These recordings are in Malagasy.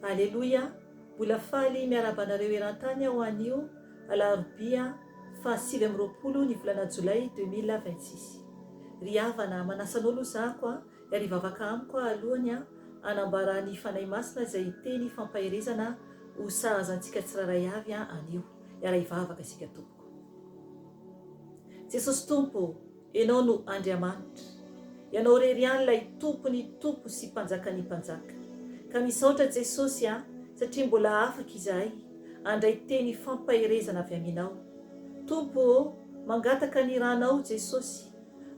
Aleloia. Mbola faly miarabanareo eran-tany ho anio alarobia fa 7 ny volana jolay 2026. Ry havana manasan'olo zako iary vavaka amiko alohany anambarany fanahy masina izay teny fampaherezana ho sahazantsika tsiraray avy anio iara ivavaka isika tompoko. Jesosy tompo, ianao no Andriamanitra, ianao rery ihany ilay tompony tompo sy mpanjakany mpanjaka. Ka misaotra Jesosy satria mbola afaka izahay andray teny fampaherezana avy aminao. Tompo, mangataka ny ranao Jesosy,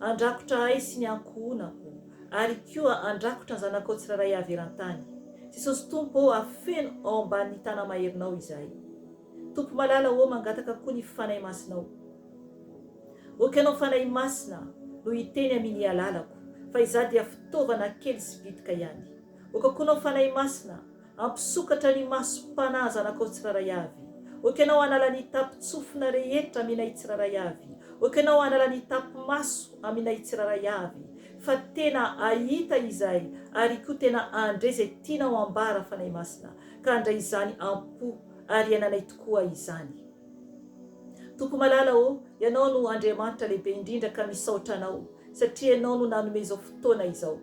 andrakotra ahy sy ny ankohonako, ary koa andrakotra ny zanakao tsiraray avy eran-tany. Jesosy tompo, afeno ao ambanin'ny tana maherinao izahay. Tompo malala mangataka koa ny fanahy masinao. Oka ianao fanahy masina no hiteny amin'ny alalako, fa izaho dia fitaovana kely sy bitika ihany. Oka koa ianao fanahy masina ampisokatra ny masom-panahy zanakao tsiraray avy. Oka ianao hanala ny tapitsofina rehetra aminay tsiraray avy. Oka ianao hanala ny tapimaso aminay tsiraray avy. Fa tena ahita izahay ary koa tena andray izay tianao ambara fanahy masina, ka andray izany ampo ary iananay tokoa izany. Tompo malala ianao no Andriamanitra lehibe indrindra ka misaotra anao satria ianao no nanome izao fotoana izao.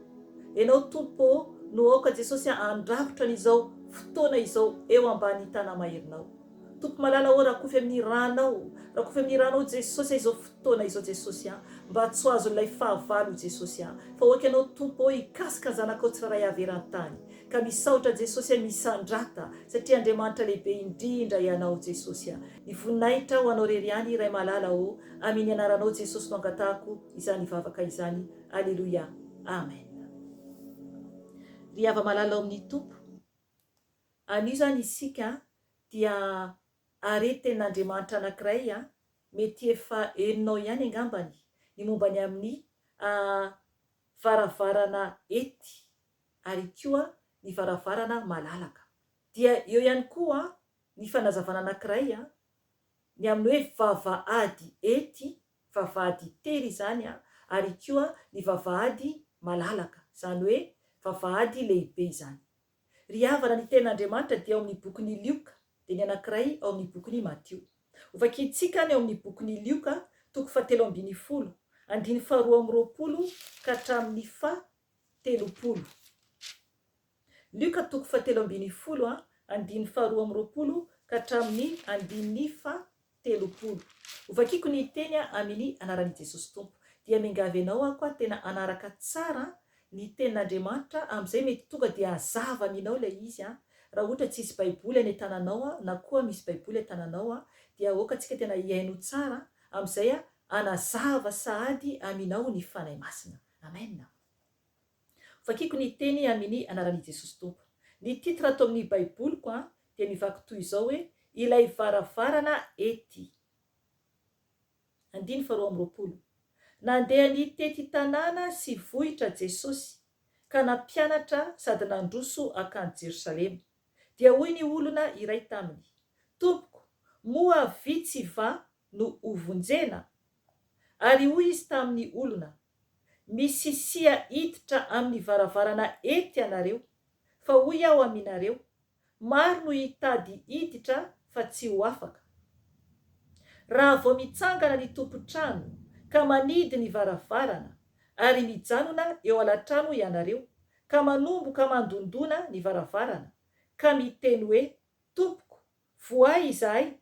Ianao tompo no aoka Jesosy andrakotra n'izao fotoana izao eo ambanin'ny tana maherinao. Tompo malala rakofy amin'ny ranao, rakofy amin'ny ranao Jesosy izao fotoana izao Jesosy mba tsy ho azon'ilay fahavalo Jesosy fa oka ianao tompo hikasika zanakao tsiraray avy eran-tany. Ka misaotra Jesosy misandrata satria Andriamanitra lehibe indrindra ianao Jesosy. Ny voninahitra ho anao rery ihany iray malala amin'ny anaranao Jesosy no angatahako izany vavaka izany. Aleloia. Amen. Ry hava malala amin'ny tompo, anio zany isika dia aretin'Andriamanitra anankiray mety efa heninao ihany angambany ny mombany amin'ny varavarana ety ary koa ny varavarana malalaka. Dia eo ihany koa ny fanazavana anankiray ny amin'ny hoe vavahady ety, vavahady tery izany ary koa ny vavahady malalaka, izany hoe vavahady lehibe izany. Ry havana ny ten'Andriamanitra dia ao amin'ny bokin'ny Lioka, dia ny anankiray ao amin'ny bokin'ny Matio. Ovakitsika ny ao amin'ny bokin'ny Lioka, toko 17, andiny 220 ka hatramin'ny 30. Lioka toko 17, andiny 220 ka hatramin'ny andiny 30. Ovakiko ny teny amin'ny anaran'i Jesosy tompo. Dia mingavy ianao aho tena anaraka tsara ny tenin'Andriamanitra amin'izay mety tonga dia hazava aminao ilay izy raha ohatra tsy misy baiboly any tananao na koa misy baiboly tananao dia aokantsika tena hiaino tsara amin'izay anazava sahady aminao ny fanahy masina. Amen. Vakiko ny teny amin'ny anaran'i Jesosy tompo. Ny titra ato amin'ny baiboliko dia mivaky toy izao hoe ilay varavarana ety. Andiny 220. Nandeha nitety tanàna sy vohitra Jesosy ka nampianatra sady nandroso akany Jerosalema. Dia hoy ny olona iray taminy, tompoko, moa vitsy va no hovonjena? Ary hoy izy tamin'ny olona, misisia hiditra amin'ny varavarana ety ianareo, fa hoy aho aminareo, maro no hitady hiditra fa tsy ho afaka. Raha vao mitsangana ny tompo-trano ka manidy ny varavarana ary mijanona eo alatrano ianareo ka manomboka mandondona ny varavarana ka miteny hoe, tompoko, voay izahay,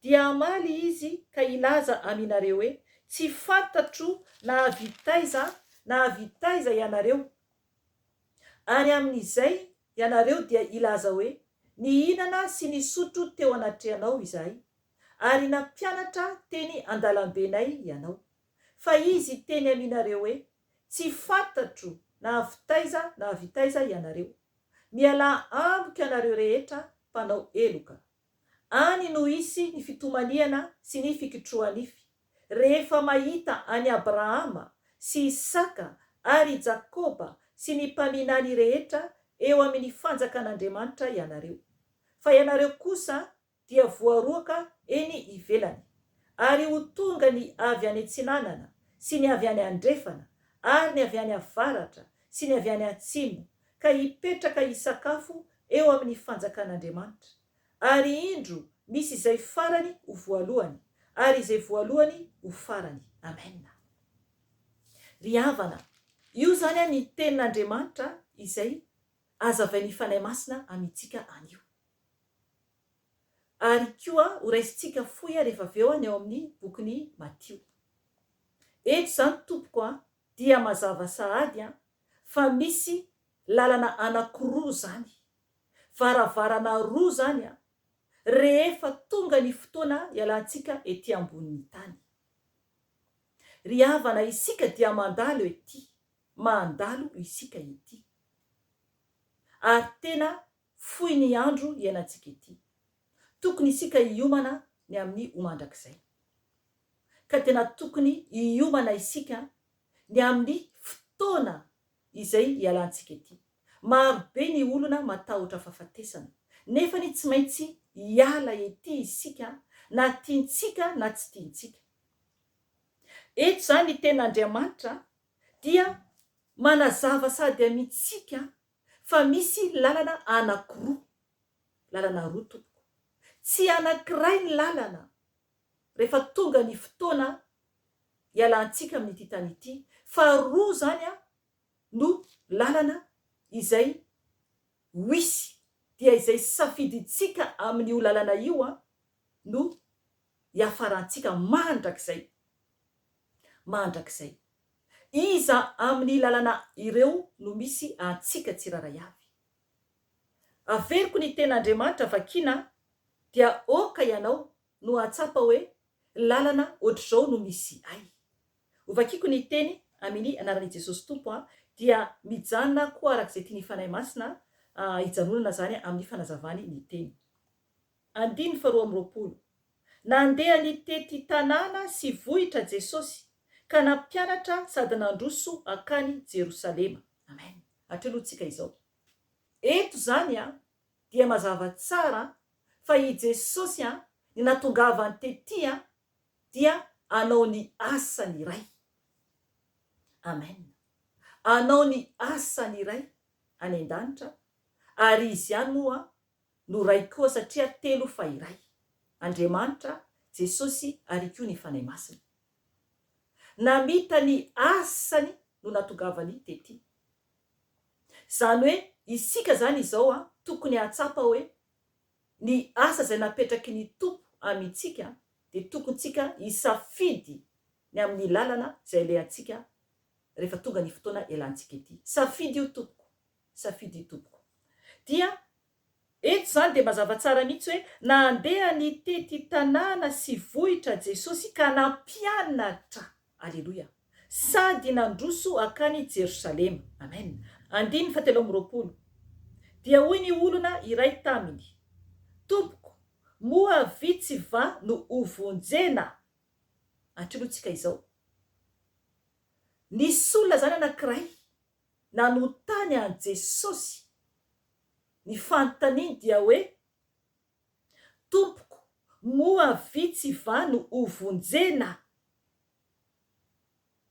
dia amaly izy ka ilaza aminareo hoe, tsy fantatro na havitaiza ianareo. Ary amin'izay ianareo dia ilaza hoe, nihinana sy nisotro teo anatrehanao izahay, ary nampianatra teny andalambenay ianao. Fa izy teny aminareo hoe, tsy fantatro na havitaiza ianareo. Miala amboka ianareo rehetra mpanao eloka. Any no isy ny fitomaniana sy ny fikitroanify. Rehefa mahita any Abrahama sy Isaka ary Jakoba sy ny mpaminany rehetra eo amin'ny fanjakan'Andriamanitra ianareo. Fa ianareo kosa dia voaroaka eny ivelany. Ary ho tonga ny avy any antsinanana sy ny avy any andrefana ary ny avy any avaratra sy ny avy any atsimo ka hipetraka hisakafo eo amin'ny fanjakan'Andriamanitra. Ary indro misy izay farany ho voalohany, ary izay voalohany ho farany. Amen. Ry havana, io zany ny tenin'Andriamanitra izay azavain'ny fanahy masina amintsika anio. Ary koa ho raisintsika foy rehefa avy eo ny ao amin'ny bokin'ny Matio. Eto zany tompoko dia mazava sahady fa misy lalana anankiroa zany, varavarana roa zany rehefa tonga ny fotoana ialantsika ety ambonin'ny tany. Ry havana, isika dia mandalo ety, mandalo isika ety, ary tena foy ny andro iainantsika ety. Tokony isika hiomana ny amin'ny omandrakizay, ka tena tokony hiomana isika ny amin'ny fotoana izay ialantsika ety. Maro be ny olona matahotra fahafatesana, nefa ny tsy maintsy hiala ety isika, na tiantsika na tsy tiantsika. Eto zany ny ten'Andriamanitra dia manazava sady amintsika fa misy lalana anankiroa, lalana roa tompoko. Tsy anankiray ny lalana rehefa tonga ny fotoana ialantsika amin'ity tany ity, fa roa zany no lalana izay hoisy, dia izay safidintsika amin'io lalana io no hiafarantsika mandrakizay. Mandrakizay. Iza amin'ny lalana ireo no misy antsika tsiraray avy. Averiko ny ten'Andriamanitra vakina dia oka ianao no atsapa hoe lalana ohatr'izao no misy ay. Ovakiko ny teny amin'ny anaran'i Jesosy Tompo dia mijanona koa arak'izay tiany fanahy masina hijanonana zany amin'ny fanazavany ny teny. 2:20. Nandeha ny tety tanàna sy vohitra Jesosy ka nampianatra sady nandroso akany Jerosalema. Amen. Atrelotsika izao. Eto zany dia mazava tsara fa i Jesosy ny natongavany tety dia anao ny asany iray. Amen. Anao ny asany iray any an-danitra, ary izy ihany moa no ray koa satria telo fa iray. Andriamanitra, Jesosy ary koa ny fanahy masina. Namita ny asany no natongavany tety. Zany hoe isika zany izao tokony atsapa hoe ny asa izay napetraky ny Tompo amintsika dia tokontsika hisafidy ny amin'ny lalana izay alehantsika rehefa tonga ny fotoana ialantsika ety. Safidy io tompoko, safidy io tompoko. Dia eto zany dia mazava tsara mihitsy hoe nandeha ny tety tanàna sy vohitra Jesosy ka nampianatra, aleloia, sady nandroso akany Jerosalema. Amen. 7:20. Dia hoy ny olona iray taminy, Tompoko, moa vitsy va no hovonjena. Atrelotsika izao. Nisy olona zany anankiray nanotany an Jesosy. Ny fanontaniany dia hoe, Tompoko, moa vitsy va no hovonjena.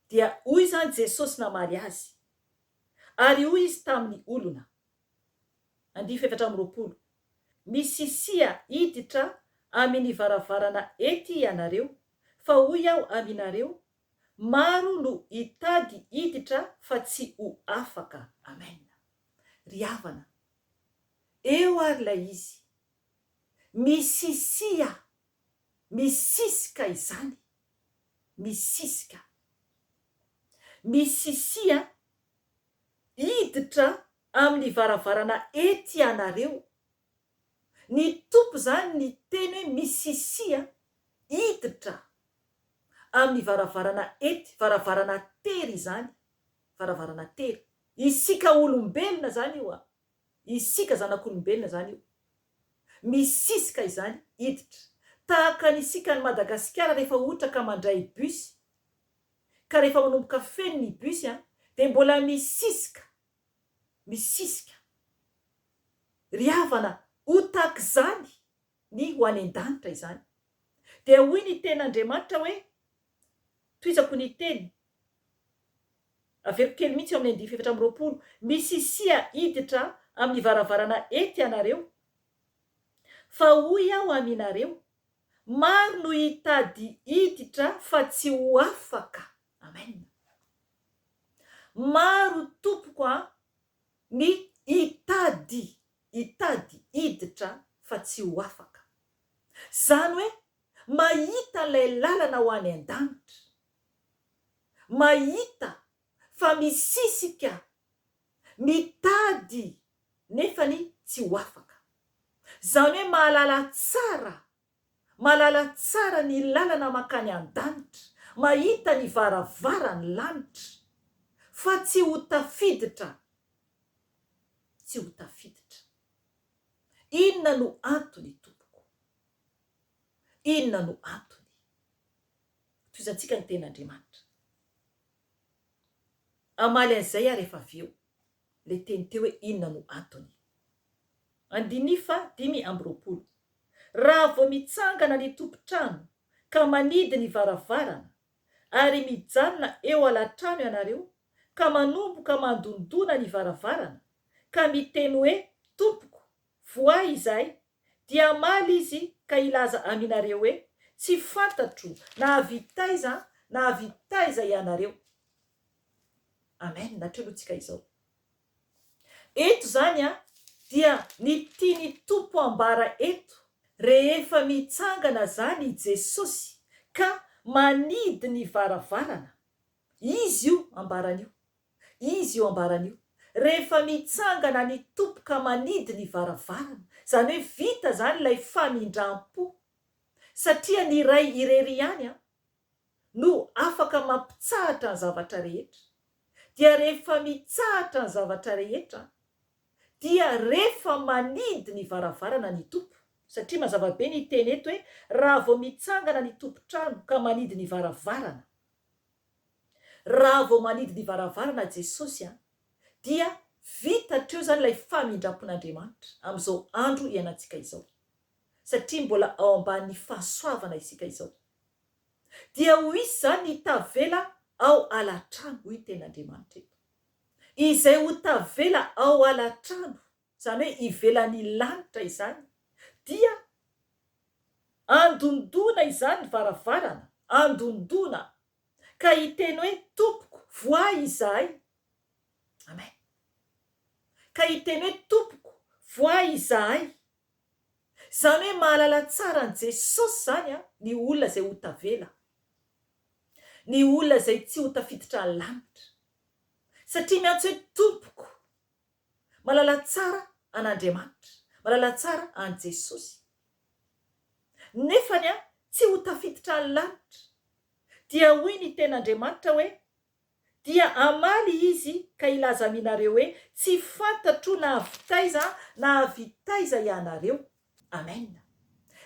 Dia hoy zany Jesosy namaly azy. Ary hoy izy tamin'ny olona. 2:20. Misisia hiditra amin'ny varavarana ety ianareo, fa hoy aho aminareo, maro no hitady hiditra fa tsy ho afaka. Amen. Ry havana, eo ary lay izy. Misisia, misisika izany. Misisika. Misisia hiditra amin'ny varavarana ety ianareo. Ny Tompo zany ny teny hoe misisia hiditra amin'ny varavarana ety, varavarana tery zany, varavarana tery. Isika olombelona zany io isika zanak'olombelona zany io. Misisika izany hiditra. Tahaka nisika ny Madagasikara rehefa ohatra ka mandray bus, ka rehefa manomboka feno ny bus dia mbola misisika. Misisika. Ry havana, ho tahaka izany ny ho any an-danitra izany. Dia hoy ny ten'Andriamanitra hoe, toizako ny teny, averiko kely mihitsy eo amin'ny 2:20, misisia hiditra amin'ny varavarana ety ianareo fa hoy aho aminareo maro no hitady hiditra fa tsy ho afaka. Amen. Maro tompoko ny hitady hiditra fa tsy ho afaka. Zany hoe mahita ilay lalana ho any an-danitra, mahita fa misisika mitady nefany tsy ho afaka. Zany hoe mahalala tsara ny lalana makany an-danitra, mahita ny varavarany lanitra fa tsy ho tafiditra. Tsy ho tafiditra. Inona no antony tompoko? Inona no antony? Toizantsika ny ten'Andriamanitra. Amaly an'izay ary rehefa avy eo le teny teo hoe inona no antony. 5:20. Raha vao mitsangana ny tompo-trano ka manidy ny varavarana ary mijanona eo ala-trano ianareo ka manomboka mandondona ny varavarana ka miteny hoe tompoko voay izahay, dia maly izy ka ilaza aminareo hoe tsy fantatro na havitaiza ianareo. Amen. Natrelontsika izao. Eto zany dia ny tiany tompo ambara eto rehefa mitsangana zany Jesosy ka manidy ny varavarana. Izy io ambaran'io. Izy io ambaran'io. Rehefa mitsangana ny tompo ka manidy ny varavarana, zany hoe vita zany ilay famindram-po. Satria ny ray irery ihany no afaka mampitsahatra ny zavatra rehetra. Dia rehefa mitsahatra ny zavatra rehetra, dia rehefa manidy ny varavarana ny tompo. Satria mazava be ny teny eto hoe raha vao mitsangana ny tompo-trano ka manidy ny varavarana. Raha vao manidy ny varavarana Jesosy dia vita treo zany ilay famindrampon'Andriamanitra amin'izao andro ianantsika izao. Satria mbola ao ambanin'ny fahasoavana isika izao. Dia ho isy zany ny tavela ao ala-trano, hoy ten'Andriamanitra eto. Izay ho tavela ao ala-trano, zany hoe ivelan'ny lanitra izany, dia andondona izany varavarana, andondona ka hiteny hoe tompoko voay izahay. Amen. Ka hiteny hoe tompoko voay izahay. Zany hoe mahalala tsara an' Jesosy zany ny olona zay ho tavela, ny olona zay tsy ho tafiditra ny lanitra. Satria miantso hoe tompoko, malala tsara an'Andriamanitra, malala tsara an' Jesosy. Nefany tsy ho tafiditra ny lanitra. Dia hoy ny ten'Andriamanitra hoe dia amaly izy ka ilaza aminareo hoe tsy fantatro na havitaiza ianareo. Amen.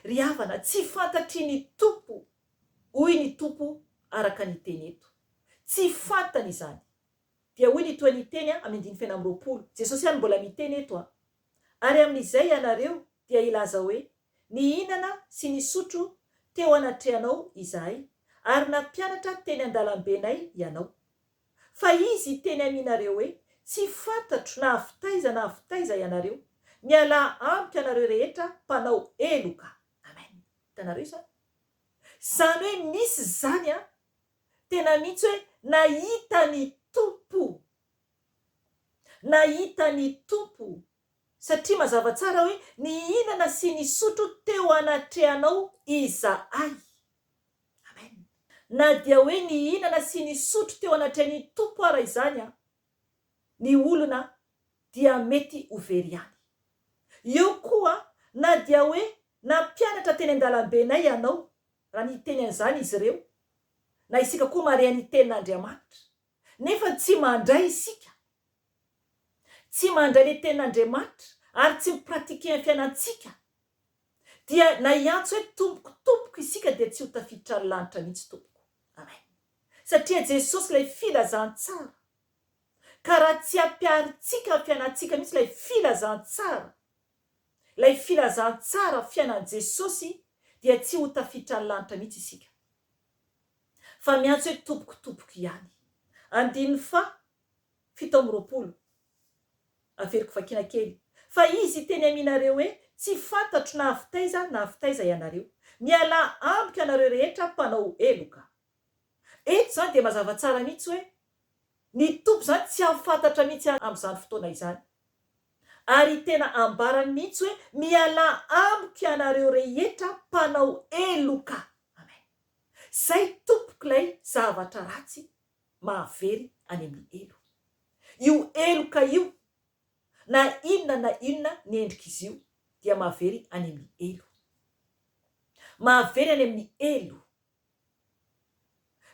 Ry havana, tsy fantatry ny tompo, hoy ny tompo araka ny teny eto. Tsy fantany izany. Dia hoy ny toa ny teny amin'ny 5:20. Jesosy ihany mbola miteny eto ary amin'izay ianareo dia ilaza hoe nihinana sy nisotro teo anatrehanao izahay, ary nampianatra teny an-dalambenay ianao. Fa izy teny aminareo hoe tsy fantatro na havitaiza ianareo, miala amiko ianareo rehetra mpanao eloka. Amen. Hitanareo izany? Zany hoe misy zany tena mihitsy hoe nahita ny tompo. Nahita ny tompo. Satria mazava tsara hoe nihinana sy nisotro teo anatrehanao izahay. Amen. Na dia hoe nihinana sy nisotro teo anatrehan'ny tompo ara izany ny olona dia mety ho very ihany. Eo koa na dia hoe nampianatra teny an-dalambenay ianao, raha ny teny an'izany izy ireo, na isika koa marea ny tenin'Andriamanitra, nefa tsy mandray isika, tsy mandray le tenin'Andriamanitra ary tsy mipratike ny fiainantsika, dia na hiantso hoe tompoko isika dia tsy ho tafiditra ny lanitra mihitsy tompoko. Amen. Satria Jesosy ilay filazantsara, ka raha tsy ampiaritsika ny fiainantsika mihitsy ilay filazantsara, ilay filazantsara fiainan' Jesosy, dia tsy ho tafiditra ny lanitra mihitsy isika. Fa miantso hoe tompoko ihany. 5:20. Averiko vakiana kely. fa izy teny aminareo hoe tsy fantatro na havitaiza ianareo, miala amiko ianareo rehetra mpanao eloka. Eto zany dia mazava tsara mihitsy hoe ny tompo zany tsy afantatra mihitsy amin'izany fotoana izany, ary tena ambarany mihitsy hoe miala amiko ianareo rehetra mpanao eloka. Amen. Zay tompoko ilay zavatra ratsy mahavery any amin'ny elo. Io eloka io na inona ny endrika izy io dia mahavery any amin'ny elo. Mahavery any amin'ny elo.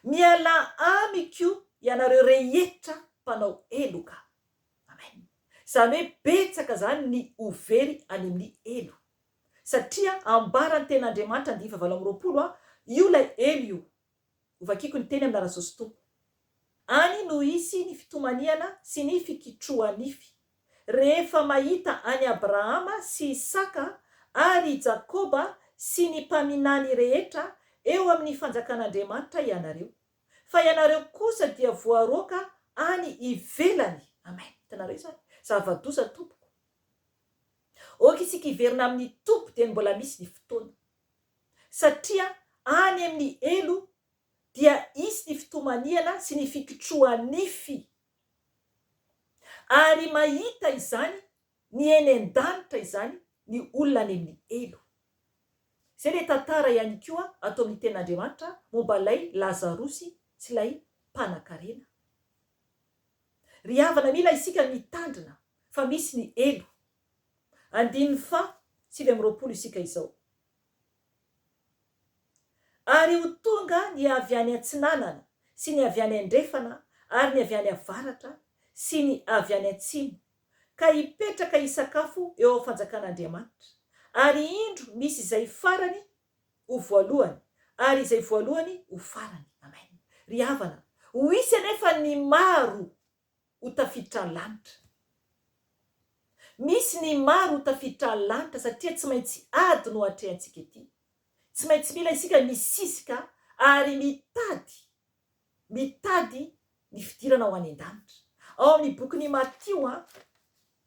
Miala amiko ianareo rehetra mpanao eloka. Amen. Zany hoe betsaka zany ny overy any amin'ny elo, satria ambarany ten'Andriamanitra 9:20 io lay elo io. Ovakiko ny teny amin'ny Jesosy tompo. Any no isy ny fitomaniana sy ny fikitroanify rehefa mahita any Abrahama sy Isaka ary Jakoba sy ny mpaminany rehetra eo amin'ny fanjakan'Andriamanitra ianareo. Fa ianareo kosa dia voaroka any ivelany. Amen. Tanareo izany zava-doza tompoko. Oka isika iverina amin'ny tompo dia mbola misy ny fotoana, satria any amin'ny elo dia isy ny fitomaniana sy ny fikitroanify. Ary mahita izany ny eny an-danitra izany ny olona any amin'ny elo. Zay le tantara ihany koa atao amin'ny ten'Andriamanitra momba lay Lazarosy sy lay mpanan-karena. Ry havana mila isika mitandrina fa misy ny elo. 7:20 isika izao. Ary ho tonga ny avy any antsinanana sy ny avy any andrefana ary ny avy any avaratra sy ny avy any atsimo, ka hipetraka hisakafo eo amin'ny fanjakan'Andriamanitra. Ary indro misy izay farany ho voalohany ary izay voalohany ho farany. Amen. Ry havana, ho isy anefa ny maro ho tafiditra ny lanitra. Misy ny maro ho tafiditra ny lanitra satria tsy maintsy ady no atrehantsika ety. Tsy maintsy mila isika misisika ary mitady ny fidirana ho any an-danitra. Ao amin'ny bokin'ny Matio,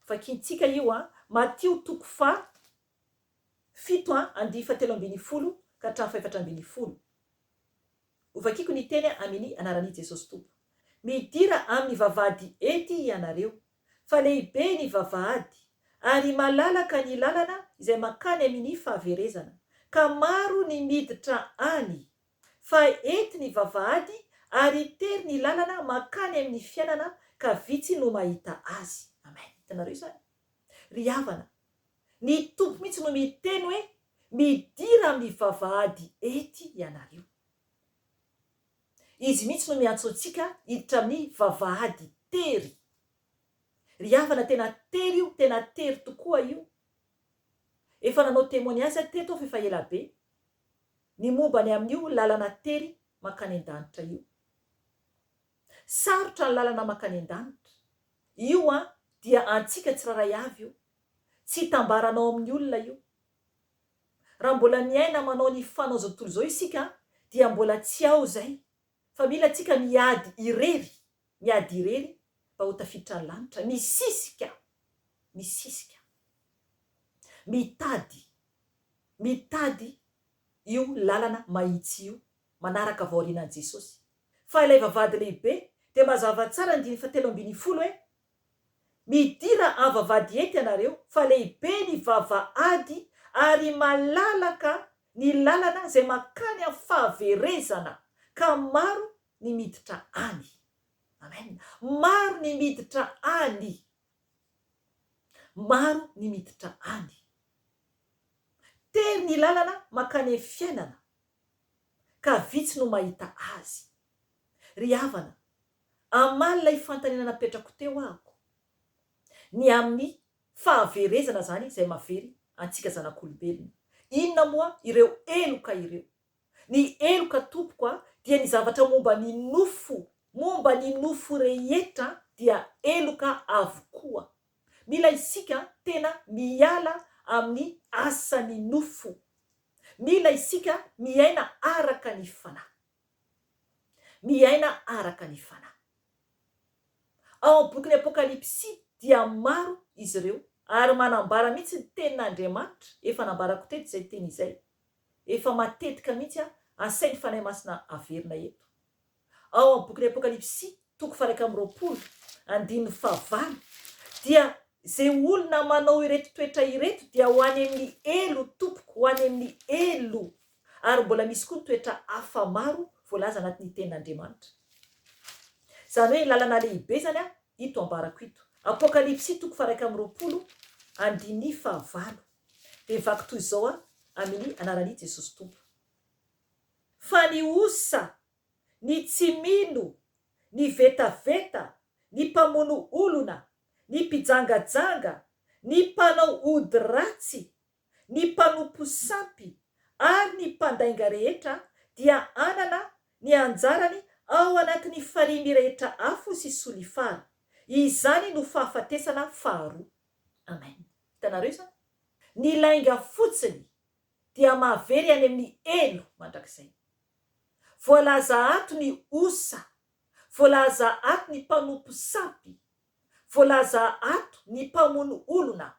vakintsika io, Matio 7:17-20 ka hatramin'ny 4:20. Ovakiko ny teny amin'ny anaran'i Jesosy tompo. Midira amin'ny vavahady ety ianareo, fa lehibe ny vavahady ary malalaka ny lalana izay makany amin'ny fahaverezana, ka maro ny miditra any. Fa ety ny vavahady ary tery ny lalana makany amin'ny fiainana, ka vitsy no mahita azy. Amen. Tanareo izany. Ry havana, ny tompo mihitsy no miteny hoe midira amin'ny vavahady ety ianareo. Izy mihitsy no miantso antsika hiditra amin'ny vavahady tery. Ry havana, tena tery io, tena tery tokoa io. Efa nanao témoignage teto fa efa ela be ny mombany amin'io lalana tery makany an-danitra io. Sarotra ny lalana makany an-danitra io, dia antsika tsiraray avy io, tsy tambaranao amin'ny olona io. Raha mbola miaina manao ny fanaon'izao tontolo izao isika dia mbola tsy ao zay, fa mila antsika miady irery mba ho tafiditra ny lanitra, misisika mitady io lalana mahitsy io manaraka vaorianan'i Jesosy. Fa ilay vavahady lehibe dia mazava tsara 7:20 hoe midira amin'ny vavahady ety ianareo, fa lehibe ny vavahady ary malalaka ny lalana izay makany amin'ny fahaverezana, ka maro ny miditra any. Amen. Maro ny miditra any. Tery ny lalana makany amin'ny fiainana, ka vitsy no mahita azy. Ry havana, amalina ifantanina napetrako teo ahako, ny amin'ny fahaverezana zany izay mahavery antsika zanak'olombelona. Inona moa? Ireo eloka ireo. Ny eloka tompoko dia ny zavatra momba ny nofo rehetra dia eloka avokoa. Mila isika tena miala amin'ny asan'ny nofo. Mila isika miaina araka ny fanahy. Ao amin'ny bokin'ny Apokalipsy dia maro izy ireo ary manambara mihitsy ny tenin'Andriamanitra, efa nambarako teto izay teny izay, efa matetika mihitsy asainy fanahy masina averina eto. Ao amin'ny boky ny Apokalipsy 2:20 dia zay olona manao ireto toetra ireto dia ho any amin'ny elo tompoko, ho any amin'ny elo. Ary mbola misy koa ny toetra hafa maro voalaza anatin'ny tenin'Andriamanitra. Zany hoe lalana lehibe zany ito ambarako ito. Apokalipsy 2:20 dia vaky toy izao amin'ny anaran'i Jesosy Tompo. Fa ny osa, ny tsy mino, ny vetaveta, ny mpamono olona, ny mpijangajanga, ny mpanao ody ratsy, ny mpanompo sampy ary ny mpandainga rehetra dia anana ny anjarany ao anatin'ny farimy rehetra afo sy solifara. Izany no fahafatesana faharoa. Amen. Hitanareo izany? Ny lainga fotsiny dia mahavery any amin'ny elo mandrakizay. Voalaza ato ny osa, voalaza ato ny mpanompo sampy, voalaza ato ny mpamono olona,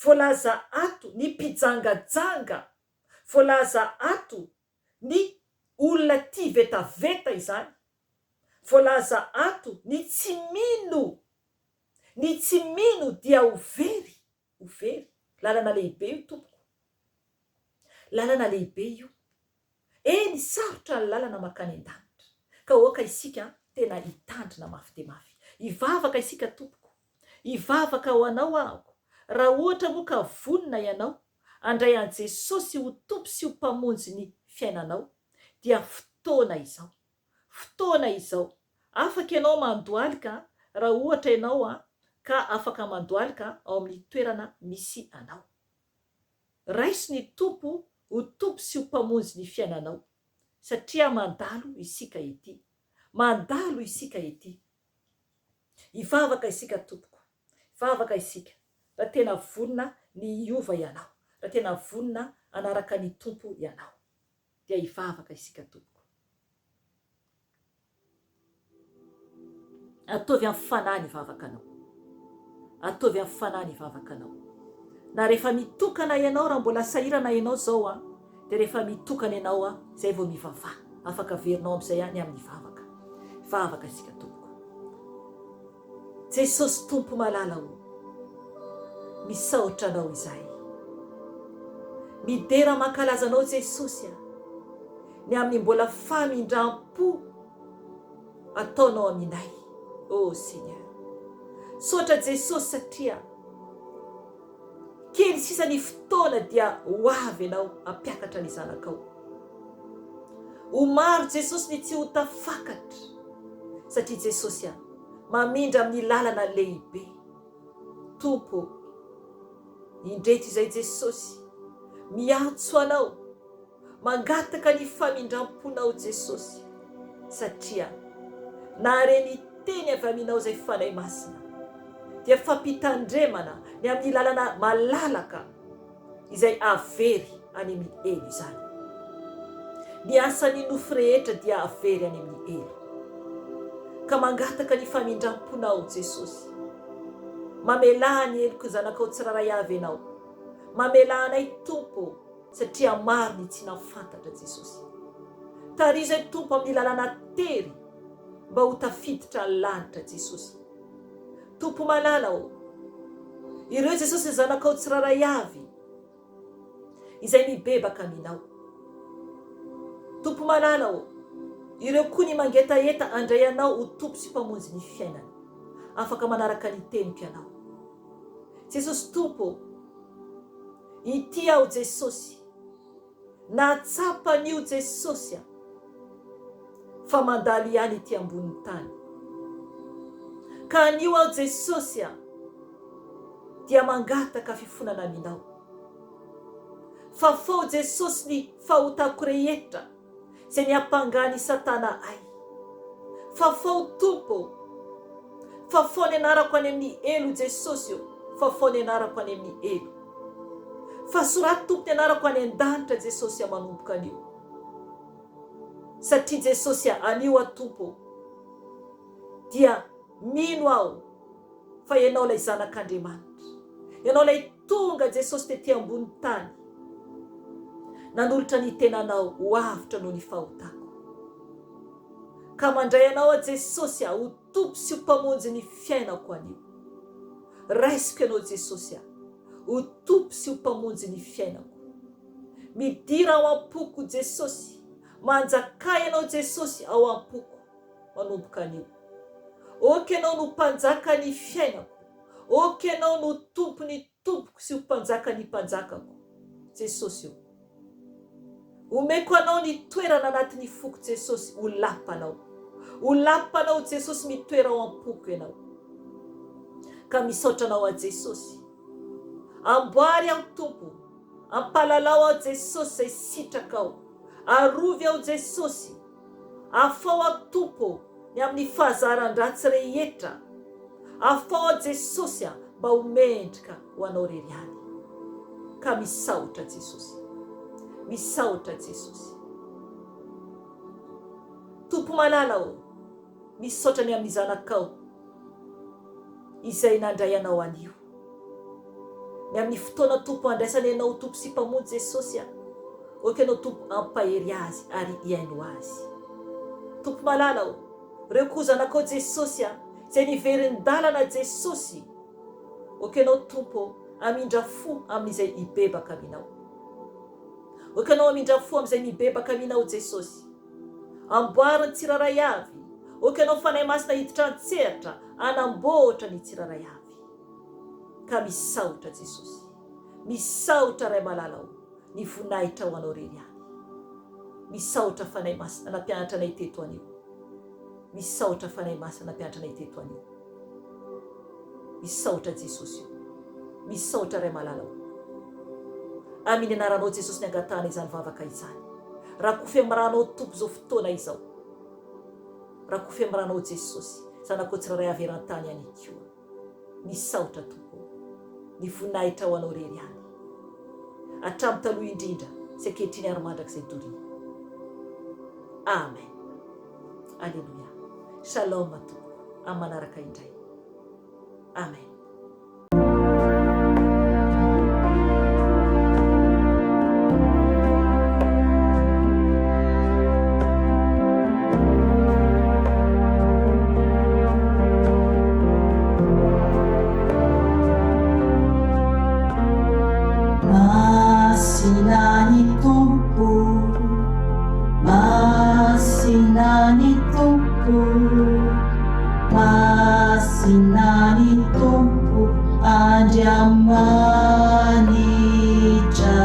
voalaza ato ny mpijangajanga, voalaza ato ny olona tia vetaveta izany, voalaza ato ny tsy mino. Ny tsy mino dia hovery. Lalana lehibe io tompoko. Lalana lehibe io. Eny sarotra ny lalana makany an-danitra. Ka oaka isika tena hitandrina mafy dia mafy. Hivavaka isika tompoko. Hivavaka ho anao ahako. Raha ohatra moa ka vonona ianao andray an Jesosy ho tompo sy ho mpamonjy ny fiainanao, dia fotoana izao. Fotoana izao. Afaka ianao mandoalika raha ohatra ianao ka afaka mandoalika ao amin'ny toerana misy anao. Raisy ny tompo ho tompo sy ho mpamonjy ny fiainanao, satria mandalo isika ety. Mandalo isika ety. Hivavaka isika tompoko. Hivavaka isika. Raha tena vonona ny hiova ianao. Raha tena vonona anaraka ny tompo ianao. Dia hivavaka isika tompoko. Ataovy amin'ny fanahy ny vavakanao. Ataovy amin'ny fanahy ny vavakanao. Na rehefa mitokana ianao, raha mbola sahirana ianao zao dia rehefa mitokana ianao zay vao mivavaha. Afaka averinao amin'izay any amin'ny vavaka. Vavaka isika tompoko. Jesosy Tompo malala o, misaotra anao izahay. Midera mankalaza anao Jesosy ny amin'ny mbola famindram-po ataonao aminay. Oh Seigneur, sotra Jesosy satria kely sisa ny fotoana dia ho avy ianao hampiakatra ny zanakao. Ho maro Jesosy ny tsy ho tafakatra satria Jesosy mamindra amin'ny lalana lehibe. Tompo, indreto izay Jesosy miantso anao, mangataka ny famindram-ponao Jesosy, satria na reny teny avy aminao izay fanahy masina dia fampitandremana ny amin'ny lalana malalaka izay avery any amin'ny elo izany. Ny asan'ny nofo rehetra dia avery any amin'ny elo. Ka mangataka ny famindram-ponao Jesosy. Mamelaha ny eloko zanakao tsiraray avy ianao. Mamelaha anay Tompo satria maro ny tsy nafantatra Jesosy. Tarizay Tompo amin'ny lalana tery mba ho tafiditra ny lanitra Jesosy. Tompo malala o, ireo Jesosy zanakao tsiraray avy izay mibebaka aminao. Tompo malala o, ireo koa ny mangetaeta andray anao ho tompo sy mpamonjy ny fiainany. Afaka manaraka ny teniko ianao. Jesosy Tompo, ity aho Jesosy, natsapan'io Jesosy fa mandalo ihany ity ambonin'ny tany. Ka anio aho Jesosy dia mangataka fifonana aminao. Fa fao Jesosy ny fahotako rehetra izay niampangany Satana ay. Fa fao Tompo, fa fao ny anarako any amin'ny elo Jesosy, fa fao ny anarako any amin'ny elo. Fa soraty Tompo ny anarako any an-danitra Jesosy manomboka anio. Satria Jesosy anio a Tompo dia mino aho fa ianao ilay zanak'Andriamanitra. ianao ilay tonga Jesosy tetỳ ambony tany, nanolotra ny tenanao ho avitra noho ny fahotako. Ka mandray anao a Jesosy ho tompo sy ho mpamonjy ny fiainako anio. Raisiko ianao Jesosy ho tompo sy ho mpamonjy ny fiainako. Midira ao am-poko Jesosy, manjakay ianao Jesosy ao am-poko manomboka anio. Oka ianao no mpanjaka ny fiainako, oka ianao no tompo ny tompoko sy ho mpanjaka ny mpanjakako Jesosy io. Omeko anao ny toerana anatin'ny foko Jesosy, ho lapanao Jesosy, mitoera ao am-poko ianao. Ka misaotra anao a Jesosy, amboary aho tompo, ampalalao ao Jesosy zay sitraka ao, arovy ao Jesosy, afao ao tompo ny amin'ny fahazaran-dratsy rehetra, afao ao Jesosy mba ho mendrika ho anao reriany. Ka misaotra Jesosy, misaotra Jesosy. Tompo malala ao, misaotra ny amin'ny zanakao izay nandray anao anio. Ny amin'ny fotoana tompo andraisany ianao tompo sy mpamonjy Jesosy, oka ianao tompo ampahery azy ary hiaino azy. Tompo malala ao, reo koa zanakao Jesosy zay niverin'ny-dalana Jesosy, oka ianao tompo amindra fo amin'izay mibebaka aminao. Oka ianao amindra fo amin'izay mibebaka aminao Jesosy. Amboary ny tsiraray avy, oka ianao fanahy masina hiditra an-tseratra anamboatra ny tsiraray avy. Ka misaotra Jesosy, misaotra ray malala ao, ny voninahitra ho anao reriany. Misaotra fanahy masina nampianatra anay teto anio. Misaotra fanahy masina nampianatra anay teto anio. Misaotra Jesosy io, misaotra ray malala ao. Amin'ny anaranao Jesosy ny angatahana izany vavaka izany. Rakofy amranao tompo zao fotoana izao. Rakofy amranao Jesosy, zanakao tsiraray avy eran-tany any koa. Misaotra tompo, ny voninahitra ho anao reriany. Hatramin'ny taloha indrindra, sy ankehitriny ary mandrakizay doria. Amen. Alleluia. Shalom tompo, amin'ny manaraka indray. Amen. Masinani tompo andiamanitra,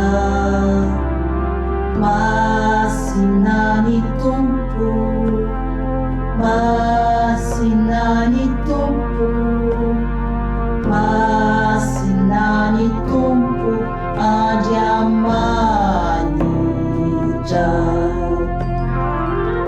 masinani tompo, masinani tompo, masinani tompo andiamanitra.